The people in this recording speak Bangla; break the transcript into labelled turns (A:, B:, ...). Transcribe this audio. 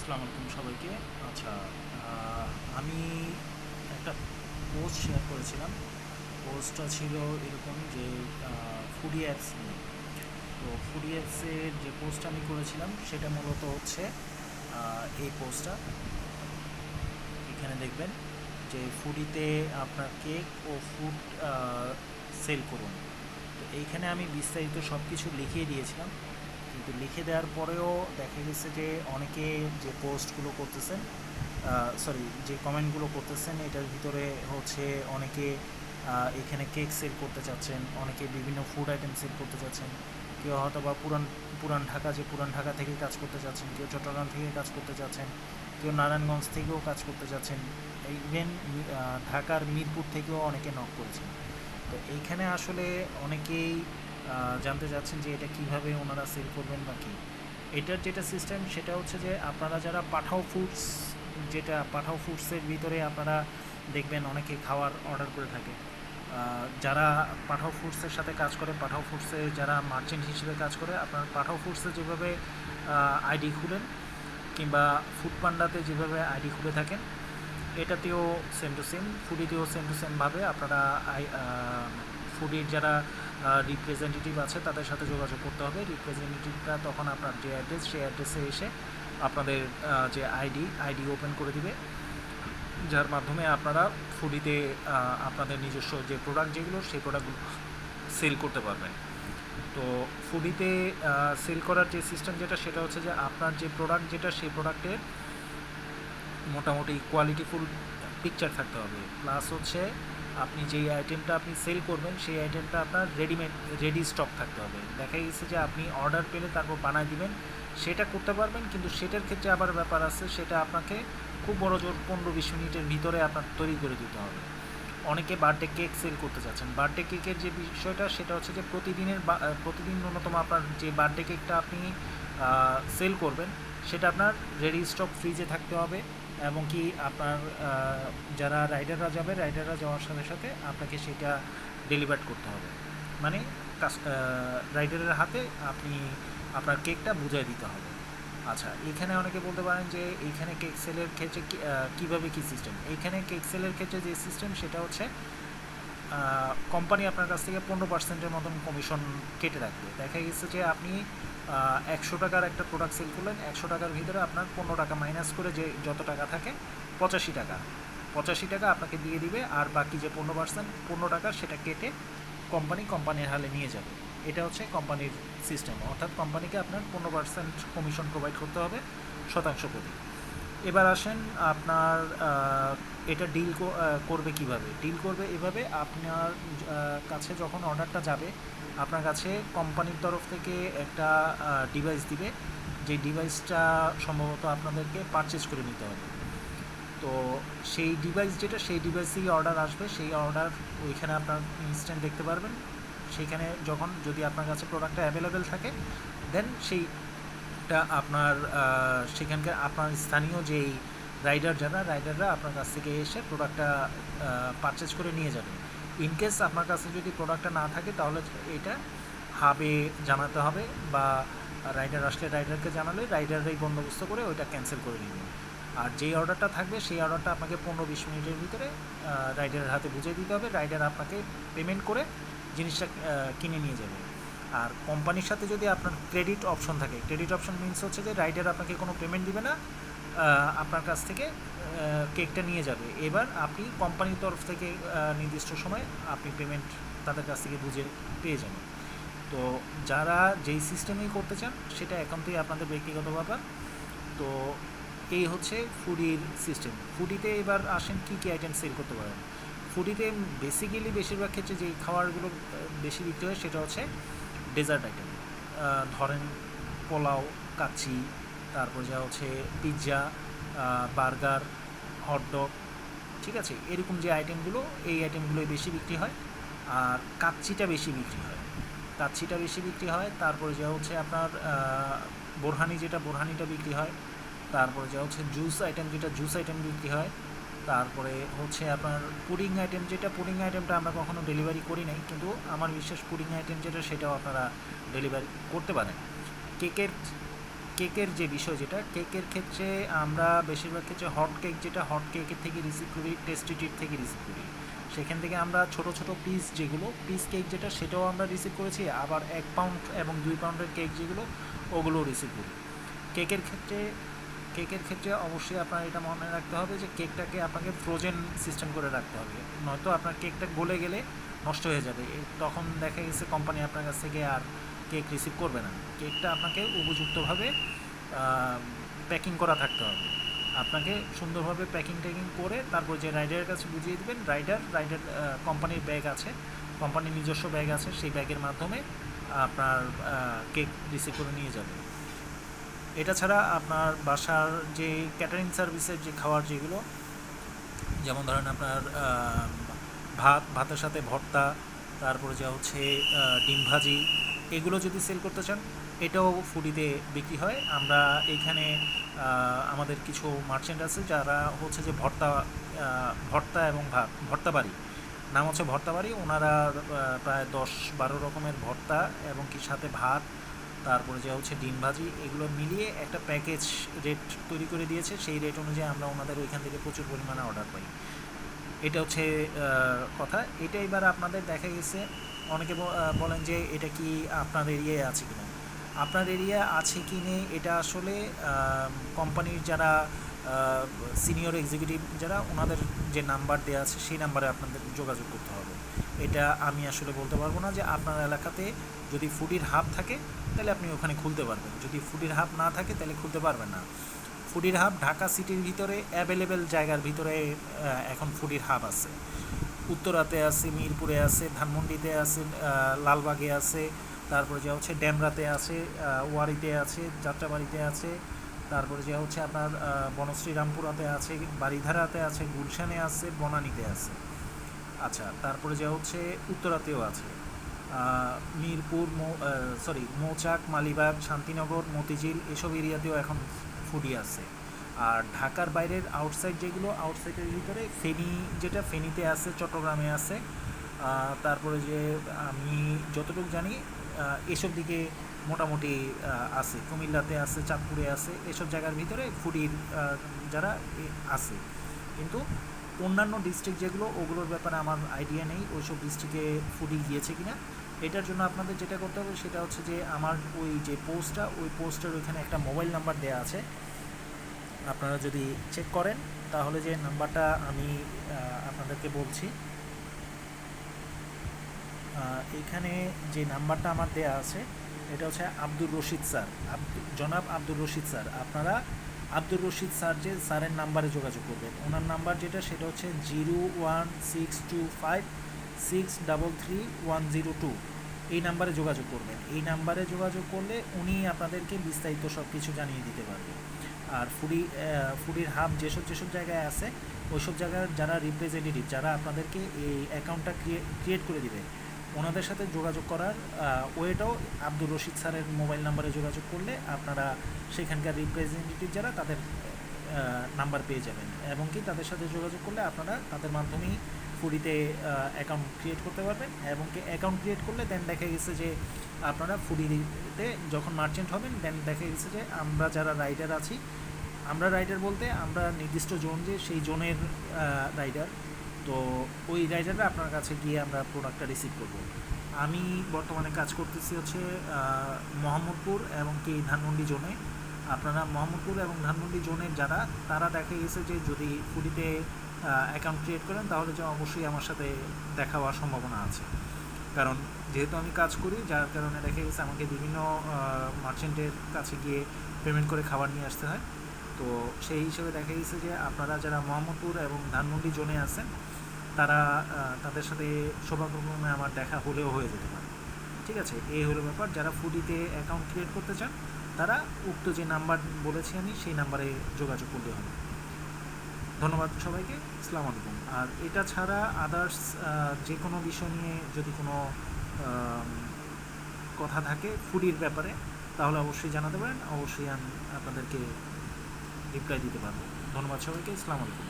A: আসসালামু আলাইকুম সবাইকে। আচ্ছা, আমি একটা পোস্ট শেয়ার করেছিলাম। পোস্টটা ছিল এরকম যে ফুডি অ্যাপস নিয়ে। তো ফুডি অ্যাপসের যে পোস্টটা আমি করেছিলাম সেটা মূলত হচ্ছে এই পোস্টটা। এখানে দেখবেন যে ফুডিতে আপনার কেক ও ফুড সেল করুন। তো এইখানে আমি বিস্তারিত সব কিছু লিখিয়ে দিয়েছিলাম, কিন্তু লিখে দেওয়ার পরেও দেখা গেছে যে অনেকে যে পোস্টগুলো করতেছেন, সরি, যে কমেন্টগুলো করতেছেন এটার ভিতরে হচ্ছে অনেকে এখানে কেক সেল করতে চাচ্ছেন, অনেকে বিভিন্ন ফুড আইটেম সেল করতে চাচ্ছেন, কেউ হয়তো বা পুরান ঢাকা থেকে কাজ করতে চাচ্ছেন, কেউ চট্টগ্রাম থেকে কাজ করতে চাচ্ছেন, কেউ নারায়ণগঞ্জ থেকেও কাজ করতে চাচ্ছেন, ইভেন ঢাকার মিরপুর থেকেও অনেকে নক করেছেন। তো এইখানে আসলে অনেকেই জানতে চাচ্ছেন যে এটা কিভাবে ওনারা সেল করবেন বা কী। এটার যেটা সিস্টেম সেটা হচ্ছে যে আপনারা যারা পাঠাও ফুডসের ভিতরে আপনারা দেখবেন অনেকে খাওয়ার অর্ডার করে থাকে। যারা পাঠাও ফুডসের সাথে কাজ করে, পাঠাও ফুডসে যারা মার্চেন্ট হিসেবে কাজ করে, আপনার পাঠাও ফুডসে যেভাবে আইডি খুলেন কিংবা ফুড পান্ডাতে যেভাবে আইডি খুলে থাকেন, এটাতেও সেম টু সেম, ফুডিতেও সেম টু সেমভাবে আপনারা ফুডির যারা রিপ্রেজেন্টেটিভ আছে তাদের সাথে যোগাযোগ করতে হবে। রিপ্রেজেন্টেটিভটা তখন আপনার যে অ্যাড্রেস, সেই অ্যাড্রেসে এসে আপনাদের যে আইডি ওপেন করে দিবে, যার মাধ্যমে আপনারা ফুডিতে আপনাদের নিজস্ব যে প্রোডাক্ট যেগুলো সেই প্রোডাক্টগুলো সেল করতে পারবেন। তো ফুডিতে সেল করার যে সিস্টেম যেটা সেটা হচ্ছে যে আপনার যে প্রোডাক্ট যেটা সেই প্রোডাক্টের মোটামুটি কোয়ালিটিফুল পিকচার থাকতে হবে, প্লাস হচ্ছে আপনি যেই আইটেমটা আপনি সেল করবেন সেই আইটেমটা আপনার রেডি স্টক থাকতে হবে। দেখা গেছে যে আপনি অর্ডার পেলে তারপর বানায় দিবেন, সেটা করতে পারবেন, কিন্তু সেটার ক্ষেত্রে আবার ব্যাপার আছে, সেটা আপনাকে খুব বড় জোর 15-20 মিনিটের ভিতরে আপনার তৈরি করে দিতে হবে। অনেকে বার্থডে কেক সেল করতে চাচ্ছেন। বার্থডে কেকের যে বিষয়টা সেটা হচ্ছে যে প্রতিদিন ন্যূনতম আপনার যে বার্থডে কেকটা আপনি সেল করবেন সেটা আপনার রেডি স্টক ফ্রিজে থাকতে হবে, এবং কি আপনার যারা রাইডাররা যাওয়ার সাথে সাথে আপনাকে সেটা ডেলিভার করতে হবে, মানে রাইডারের হাতে আপনি আপনার কেকটা বুঝিয়ে দিতে হবে। আচ্ছা, এখানে অনেকে বলতে পারেন যে এইখানে কেক সেলের ক্ষেত্রে কীভাবে কী সিস্টেম। এইখানে কেক সেলের ক্ষেত্রে যে সিস্টেম সেটা হচ্ছে কোম্পানি আপনার কাছ থেকে 15%-এর মতন কমিশন কেটে রাখবে। দেখা গেছে যে আপনি 100 টাকার একটা প্রোডাক্ট সেল করলেন, 100 টাকার ভিতরে আপনার 15 টাকা মাইনাস করে যে যত টাকা থাকে 85 টাকা, 85 টাকা আপনাকে দিয়ে দিবে, আর বাকি যে 15% সেটা কেটে কোম্পানির হালে নিয়ে যাবে। এটা হচ্ছে কোম্পানির সিস্টেম, অর্থাৎ কোম্পানিকে আপনার 15% কমিশন প্রোভাইড করতে হবে শতাংশ প্রতি। এবার আসেন আপনার এটা করবে কিভাবে। ডিল করবে এভাবে, আপনার কাছে যখন অর্ডারটা যাবে আপনার কাছে কোম্পানির তরফ থেকে একটা ডিভাইস দিবে, যে ডিভাইসটা সম্ভবত আপনাদেরকে পারচেজ করে নিতে হবে। তো সেই ডিভাইস থেকে অর্ডার আসবে, সেই অর্ডার ওইখানে আপনার ইনস্ট্যান্ট দেখতে পারবেন। সেইখানে যদি আপনার কাছে প্রোডাক্টটা অ্যাভেলেবেল থাকে, দেন সেইটা আপনার সেখানকার আপনার স্থানীয় যেই রাইডাররা আপনার কাছ থেকে এসে প্রোডাক্টটা পারচেজ করে নিয়ে যাবে। ইনকেস আপনার কাছে যদি প্রোডাক্টটা না থাকে তাহলে এটা হাবে জানাতে হবে, বা রাইডার আসলে রাইডারকে জানালে রাইডাররাই বন্দোবস্ত করে ওইটা ক্যান্সেল করে নেবে। আর যেই অর্ডারটা থাকবে সেই অর্ডারটা আপনাকে 15-20 মিনিটের ভিতরে রাইডারের হাতে বুঝিয়ে দিতে হবে। রাইডার আপনাকে পেমেন্ট করে জিনিসটা কিনে নিয়ে যাবে। আর কোম্পানির সাথে যদি আপনার ক্রেডিট অপশন থাকে, ক্রেডিট অপশন মিনস হচ্ছে যে রাইডার আপনাকে কোনো পেমেন্ট দিবে না, আপনার কাছ থেকে কেকটা নিয়ে যাবে। এবার আপনি কোম্পানির তরফ থেকে নির্দিষ্ট সময় আপনি পেমেন্ট তাদের কাছ থেকে বুঝে পেয়ে যাবেন। তো যারা যেই সিস্টেমেই করতে চান সেটা একান্তই আপনাদের ব্যক্তিগত ব্যাপার। তো এই হচ্ছে ফুডির সিস্টেম। ফুডিতে এবার আসেন কী কী আইটেম সেল করতে পারেন। ফুডিতে বেশিরভাগ ক্ষেত্রে যে খাবারগুলো বেশি বিক্রি হয় সেটা হচ্ছে ডেজার্ট আইটেম। ধরেন পোলাও, কাচ্চি, তারপর যা হচ্ছে পিৎজা, বার্গার, হটডগ, ঠিক আছে, এরকম যে আইটেমগুলো, এই আইটেমগুলোই বেশি বিক্রি হয়। আর কাচ্চিটা বেশি বিক্রি হয়। তারপরে যা হচ্ছে আপনার বোরহানিটা বিক্রি হয়। তারপরে যা হচ্ছে জুস আইটেম বিক্রি হয়। তারপরে হচ্ছে আপনার পুডিং আইটেমটা আমরা কখনো ডেলিভারি করি নাই, কিন্তু আমার বিশ্বাস পুডিং আইটেম যেটা সেটাও আপনারা ডেলিভারি করতে পারেন। কেকের কেকের যে বিষয়, যেটা কেকের ক্ষেত্রে আমরা বেশিরভাগ ক্ষেত্রে হট কেক, যেটা হট কেকের থেকে রিসিভ করি, টেস্টি ট্রিট থেকে রিসিভ করি। সেখান থেকে আমরা ছোট ছোট পিস, যেগুলো পিস কেক যেটা, সেটাও আমরা রিসিভ করেছি। আবার 1 পাউন্ড এবং 2 পাউন্ডের কেক যেগুলো, ওগুলোও রিসিভ করি। কেকের ক্ষেত্রে কেকের ক্ষেত্রে অবশ্যই আপনার এটা মনে রাখতে হবে যে কেকটাকে আপনাকে ফ্রোজেন সিস্টেম করে রাখতে হবে, নয়তো আপনার কেকটা গলে গেলে নষ্ট হয়ে যাবে। তখন দেখা গেছে কোম্পানি আপনার কাছ থেকে আর কেক রিসিভ করবে না। কেকটা আপনাকে উপযুক্তভাবে প্যাকিং করা থাকতে হবে। আপনাকে সুন্দরভাবে প্যাকিং ট্যাকিং করে তারপর যে রাইডারের কাছে বুঝিয়ে দেবেন, রাইডার কোম্পানির ব্যাগ আছে, কোম্পানির নিজস্ব ব্যাগ আছে, সেই ব্যাগের মাধ্যমে আপনার কেক রিসিভ করে নিয়ে যাবে। এটা ছাড়া আপনার বাসার যে ক্যাটারিং সার্ভিসের যে খাবার, যেগুলো যেমন ধরেন আপনার ভাতের সাথে ভর্তা, তারপরে যা হচ্ছে ডিম ভাজি, এগুলো যদি সেল করতে চান, এটাও ফুডিতে বিক্রি হয়। আমরা এইখানে আমাদের কিছু মার্চেন্ট আছে যারা হচ্ছে যে ভর্তা এবং ভর্তা বাড়ি, নাম হচ্ছে ভর্তা বাড়ি। ওনারা প্রায় 10-12 রকমের ভর্তা এবং কি সাথে ভাত, তারপরে যে হচ্ছে ডিম ভাজি, এগুলো মিলিয়ে একটা প্যাকেজ রেট তৈরি করে দিয়েছে। সেই রেট অনুযায়ী আমরা ওনাদের ওইখান থেকে প্রচুর পরিমাণে অর্ডার পাই। এটা হচ্ছে কথা। এটা এবার আপনাদের দেখা গেছে অনেকে বলেন যে এটা কি আপনার এরিয়ায় আছে কিনা। আপনার এরিয়া আছে কি নেই, এটা আসলে কোম্পানির যারা সিনিয়র এক্সিকিউটিভ যারা, ওনাদের যে নাম্বার দেওয়া আছে সেই নাম্বারে আপনাদের যোগাযোগ করতে হবে। এটা আমি আসলে বলতে পারবো না যে আপনার এলাকাতে যদি ফুডির হাব থাকে তাহলে আপনি ওখানে খুলতে পারবেন, যদি ফুডির হাব না থাকে তাহলে খুলতে পারবেন না। ফুডির হাব ঢাকা সিটির ভিতরে অ্যাভেলেবেল জায়গার ভিতরে এখন ফুডির হাব আছে। উত্তরাতে আছে, মিরপুরে আছে, ধানমন্ডিতে আছে, লালবাগে আছে, তারপরে যা হচ্ছে ড্যামরাতে আছে, ওয়ারিতে আছে, যাত্রাবাড়িতে আছে, তারপরে যা হচ্ছে আপনার বনশ্রী রামপুরাতে আছে, বাড়িধারাতে আছে, গুলশানে আছে, বনানীতে আছে। আচ্ছা, তারপরে যা হচ্ছে উত্তরাতেও আছে, মিরপুর, মৌচাক, মালিবাগ, শান্তিনগর, মতিঝিল, এসব এরিয়াতেও এখন ফুডি আছে। আর ঢাকার বাইরের আউটসাইড, যেগুলো আউটসাইডের ভিতরে ফেনী, যেটা ফেনীতে আছে, চট্টগ্রামে আছে, তারপরে যে আমি যতটুকু জানি এসব দিকে মোটামুটি আছে, কুমিল্লাতে আছে, চাঁদপুরে আছে, এসব জায়গার ভিতরে ফুডির যারা আছে। কিন্তু অন্যান্য ডিস্ট্রিক্ট যেগুলো, ওগুলোর ব্যাপারে আমার আইডিয়া নেই, ওইসব ডিস্ট্রিক্টে ফুডি গিয়েছে কিনা। এটার জন্য আপনাদের যেটা করতে হবে সেটা হচ্ছে যে আমার ওই যে পোস্টটা, ওই পোস্টের ওইখানে একটা মোবাইল নাম্বার দেওয়া আছে। আপনারা যদি চেক করেন তাহলে যে নাম্বারটা আমি আপনাদেরকে বলছি, এইখানে যে নাম্বারটা আমার দেয়া আছে, এটা হচ্ছে আব্দুর রশিদ স্যার, জনাব আব্দুর রশিদ স্যার। আপনারা আব্দুর রশিদ স্যার যে স্যারের নাম্বারে যোগাযোগ করবেন। ওনার নাম্বার যেটা, সেটা হচ্ছে 01625633102। এই নাম্বারে যোগাযোগ করবেন। এই নাম্বারে যোগাযোগ করলে উনি আপনাদেরকে বিস্তারিত সব কিছু জানিয়ে দিতে পারবেন। আর ফুডির হাব যেসব জায়গায় আছে, ওইসব জায়গার যারা রিপ্রেজেন্টেটিভ, যারা আপনাদেরকে এই অ্যাকাউন্টটা ক্রিয়েট করে দিবে, ওনাদের সাথে যোগাযোগ করার ওয়েটাও আব্দুর রশিদ স্যারের মোবাইল নাম্বারে যোগাযোগ করলে আপনারা সেখানকার রিপ্রেজেন্টেটিভ যারা, তাদের নাম্বার পেয়ে যাবেন। এবং কি তাদের সাথে যোগাযোগ করলে আপনারা তাদের মাধ্যমেই ফুডিতে অ্যাকাউন্ট ক্রিয়েট করতে পারবেন। এবং কি অ্যাকাউন্ট ক্রিয়েট করলে দেন দেখা গেছে যে আপনারা ফুডিতে যখন মার্চেন্ট হবেন, দেন দেখা গেছে যে আমরা যারা রাইডার আছি, আমরা রাইডার বলতে আমরা নির্দিষ্ট জোন, যে সেই জোনের রাইডার, তো ওই রাইডাররা আপনার কাছে গিয়ে আমরা প্রোডাক্টটা রিসিভ করব। আমি বর্তমানে কাজ করতেছি হচ্ছে মোহাম্মদপুর এবং কি ধানমন্ডি জোনে। আপনারা মোহাম্মদপুর এবং ধানমন্ডি জোনের যারা, তারা দেখা গেছে যে যদি ফুডিতে অ্যাকাউন্ট ক্রিয়েট করেন তাহলে যে অবশ্যই আমার সাথে দেখা হওয়ার সম্ভাবনা আছে। কারণ যেহেতু আমি কাজ করি, যার কারণে দেখা গেছে আমাকে বিভিন্ন মার্চেন্টের কাছে গিয়ে পেমেন্ট করে খাবার নিয়ে আসতে হয়। তো সেই হিসেবে দেখা গেছে যে আপনারা যারা মোহাম্মদপুর এবং ধানমন্ডি জোনে আছেন, তারা তাদের সাথে সৌভাগ্যক্রমে আমার দেখা হলেও হয়ে যেতে পারে। ঠিক আছে, এই হলো ব্যাপার। যারা ফুডিতে অ্যাকাউন্ট ক্রিয়েট করতে চান, তারা উক্ত যে নাম্বার বলেছি আমি, সেই নাম্বারে যোগাযোগ করতে হবে। ধন্যবাদ সবাইকে, আসসালামু আলাইকুম। আর এটা ছাড়া আদার্স যে কোনো বিষয় নিয়ে যদি কোনো কথা থাকে ফুডির ব্যাপারে, তাহলে অবশ্যই জানাতে পারেন, অবশ্যই আমি আপনাদেরকে রিপ্লাই দিতে পারবো। ধন্যবাদ সবাইকে, আসসালামু আলাইকুম।